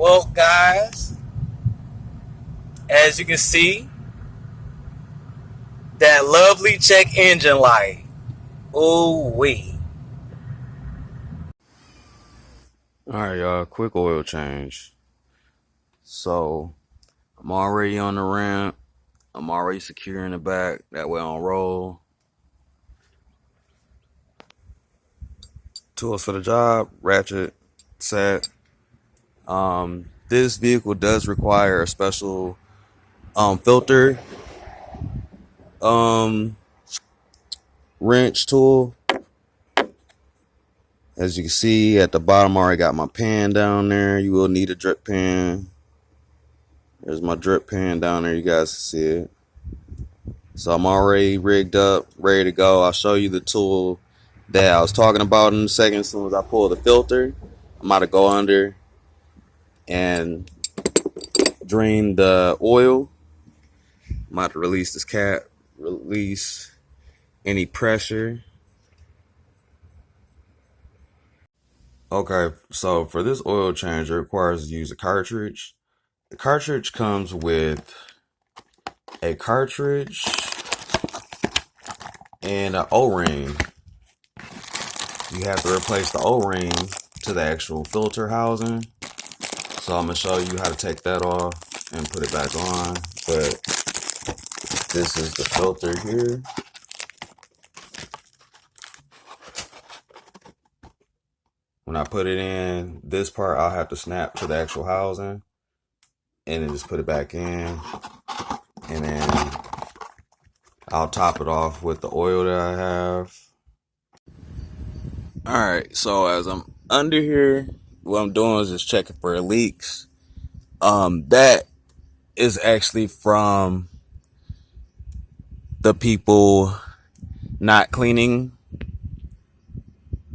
Well, guys, as you can see, that lovely check engine light. Ooh wee. Alright, y'all, quick oil change. So, I'm already on the ramp. I'm already securing the back. That way I don't roll. Tools for the job, ratchet, set. This vehicle does require a special filter wrench tool. As you can see at the bottom, I already got my pan down there. You will need a drip pan. There's my drip pan down there. You guys can see it. So I'm already rigged up, ready to go. I'll show you the tool that I was talking about in a second. As soon as I pull the filter, I'm about to go under and drain the oil. I'm about to release this cap, release any pressure. Okay, so for this oil change, it requires to use a cartridge. The cartridge comes with a cartridge and an O-ring. You have to replace the O-ring to the actual filter housing. So I'm going to show you how to take that off and put it back on. But this is the filter here. When I put it in, this part I'll have to snap to the actual housing and then just put it back in. And then I'll top it off with the oil that I have. Alright, so as I'm under here, what I'm doing is just checking for leaks. That is actually from the people not cleaning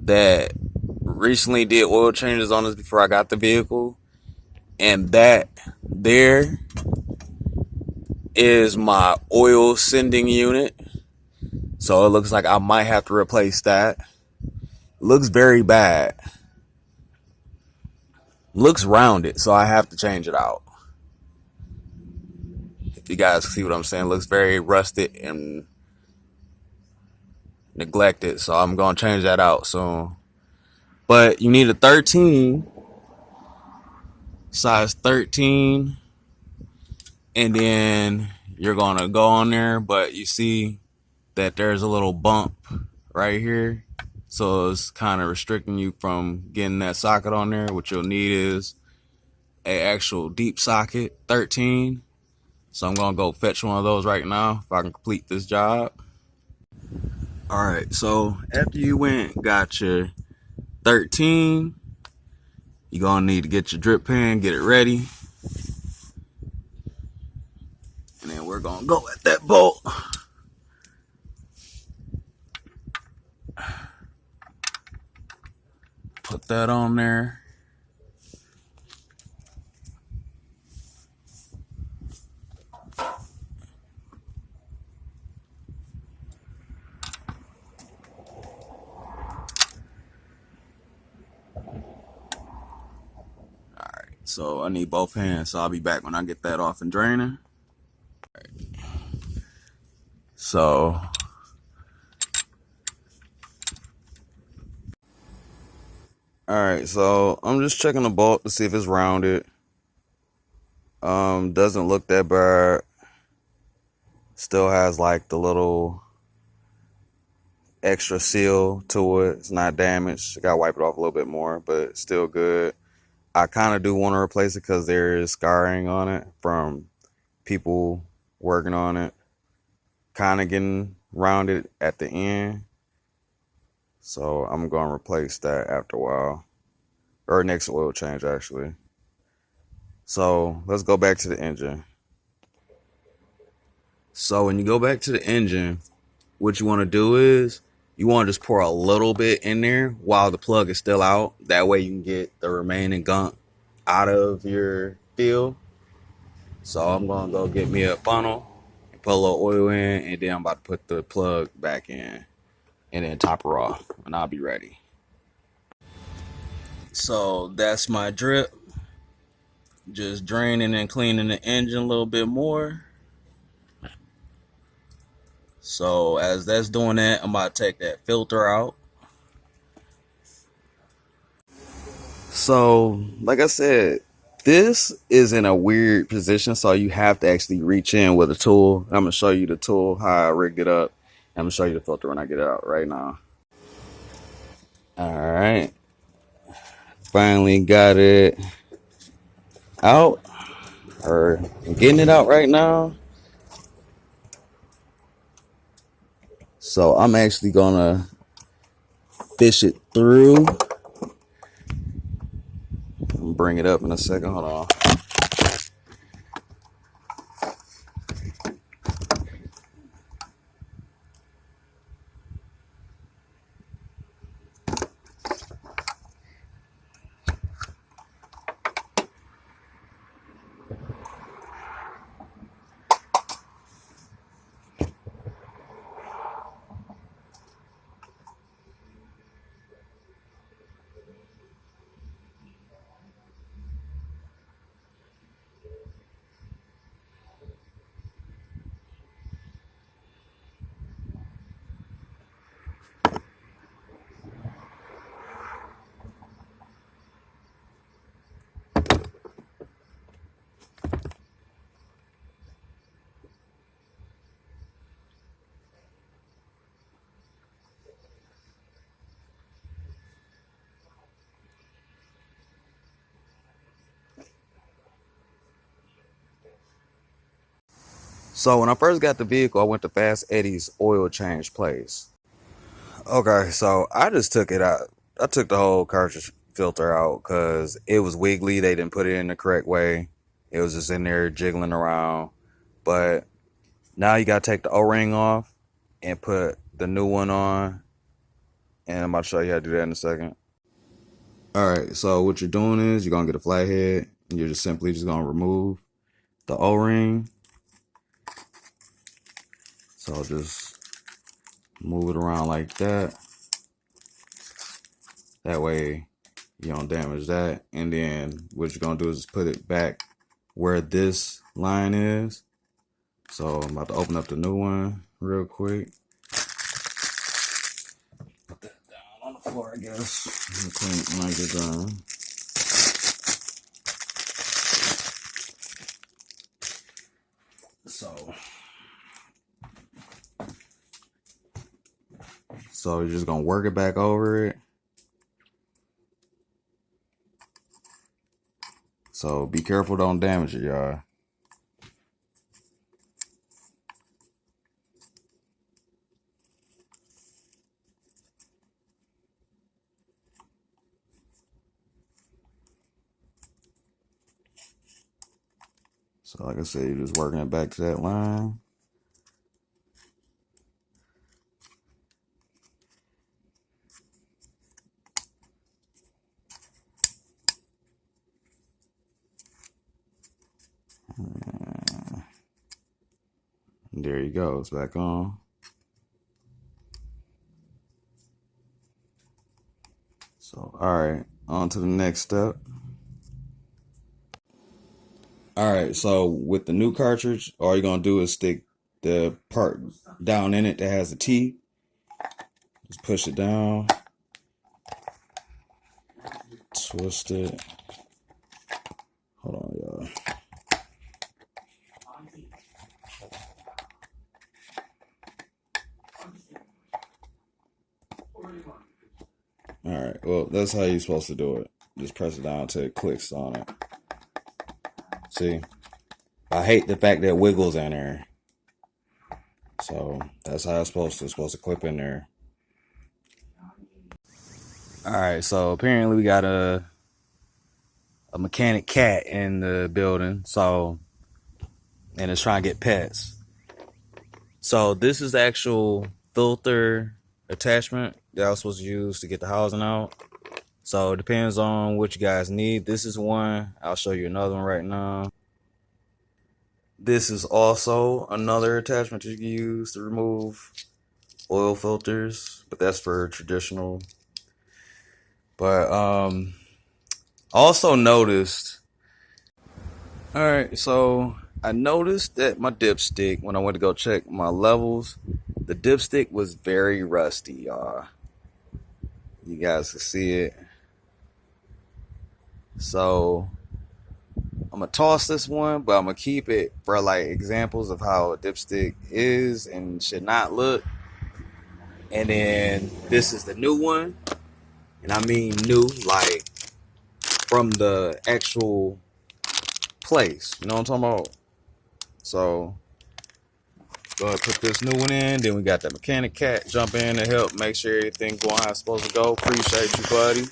that recently did oil changes on this before I got the vehicle. And that there is my oil sending unit. So it looks like I might have to replace that. Looks very bad. Looks rounded, so I have to change it out. If you guys see what I'm saying, looks very rusted and neglected, so I'm gonna change that out soon. But you need a 13, size 13, and then you're gonna go on there, but you see that there's a little bump right here, so it's kind of restricting you from getting that socket on there. What you'll need is a actual deep socket 13. So I'm gonna go fetch one of those right now if I can complete this job. Alright, so after you got your 13, you're gonna need to get your drip pan, get it ready. And then we're gonna go at that bolt. Put that on there. So I need both hands, so I'll be back when I get that off and draining. So alright, so I'm just checking the bolt to see if it's rounded. Doesn't look that bad. Still has like the little extra seal to it. It's not damaged. I gotta wipe it off a little bit more, but it's still good. I kind of do want to replace it because there is scarring on it from people working on it, kind of getting rounded at the end. So I'm going to replace that after a while, or next oil change actually. So let's go back to the engine. So when you go back to the engine, what you want to do is you want to just pour a little bit in there while the plug is still out. That way you can get the remaining gunk out of your field. So I'm going to go get me a funnel and put a little oil in, and then I'm about to put the plug back in and then top her off, and I'll be ready. So that's my drip. just draining and cleaning the engine a little bit more. So as that's doing that, I'm about to take that filter out. So, like I said, this is in a weird position, so you have to actually reach in with a tool. I'm gonna show you the tool, how I rigged it up. I'm gonna show you the filter when I get it out right now. All right, finally got it out, or getting it out right now. So I'm actually gonna fish it through. Bring it up in a second. Hold on. So when I first got the vehicle, I went to Fast Eddie's oil change place. Okay, so I just took it out. I took the whole cartridge filter out because it was wiggly. They didn't put it in the correct way. It was just in there jiggling around. But now you got to take the O-ring off and put the new one on. And I'm about to show you how to do that in a second. All right, so what you're doing is you're going to get a flathead. And you're just simply just going to remove the O-ring. So just move it around like that. That way you don't damage that. And then what you're going to do is put it back where this line is. So I'm about to open up the new one real quick. Put that down on the floor, I guess. Clean it when I get done. So you're just going to work it back over it. So be careful, don't damage it, y'all. So like I said, you're just working it back to that line. And there you go, it's back on. So, all right, on to the next step. All right, so with the new cartridge, all you're gonna do is stick the part down in it that has the T. Just push it down, twist it. Hold on, y'all. All right, well, that's how you're supposed to do it. Just press it down until it clicks on it. See? I hate the fact that it wiggles in there. So that's how it's supposed to. It's supposed to clip in there. All right, so apparently we got a mechanic cat in the building. So, and it's trying to get pets. So this is the actual filter attachment that I was supposed to use to get the housing out. So it depends on what you guys need. This is one. I'll show you another one right now. This is also another attachment you can use to remove oil filters, but that's for traditional. But also noticed All right, so I noticed that my dipstick, when I went to go check my levels, the dipstick was very rusty, y'all. You guys can see it. So I'm gonna toss this one, but I'm gonna keep it for like examples of how a dipstick is and should not look. And then this is the new one, and I mean new, like from the actual place. You know what I'm talking about? So go ahead and put this new one in. Then we got the mechanic cat jump in to help make sure everything going how it's supposed to go. Appreciate you, buddy.